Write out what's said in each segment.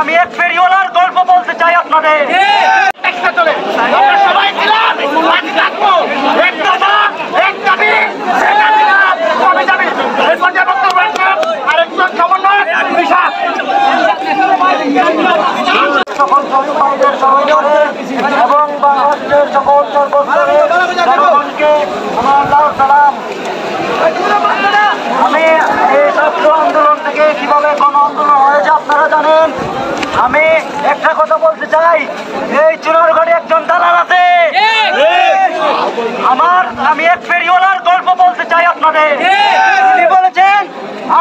আমি এক ফেরিওয়ালার গল্প বলতে চাই আপনাদের। সকল সহযোগীদের সহযোগে এবং বাংলাদেশের সকল সর্বস্তরের জনগণকে আমার সালাম। আমি এই ছাত্র আন্দোলন থেকে কিভাবে গণ আন্দোলন হয়েছে আপনারা জানেন। আমি একটা কথা বলতে চাই, এই চুনারগড়ে একজন দালাল আছে। আমি এক ফেরিওয়ালার গল্প বলতে চাই আপনাদের। তিনি বলেছেন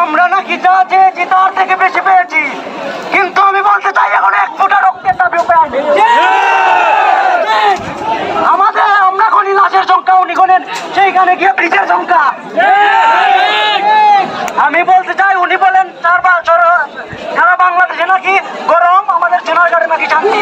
আমরা নাকি যা চেয়েছি তার থেকে বেশি পেয়েছি, কিন্তু আমি বলতে চাই এখন এক ফোঁটা রক্তের দাবি পাইনি। আমরা খনি লাশের সংখ্যা উনি খনেন সেইখানে গিয়ে ব্রিজের সংখ্যা। আমি বলতে চাই উনি বলেন সারা বাংলাদেশে নাকি গরম, আমাদের সোনারগাঁড়ে নাকি শান্তি।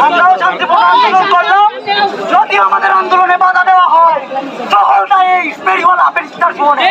আমরাও শান্তিপূর্ণ আন্দোলন করলাম, যদি আমাদের আন্দোলনে বাধা দেওয়া হয় সকলটা এই ফেরিওয়ালা ফেরিস্তার জীবনে।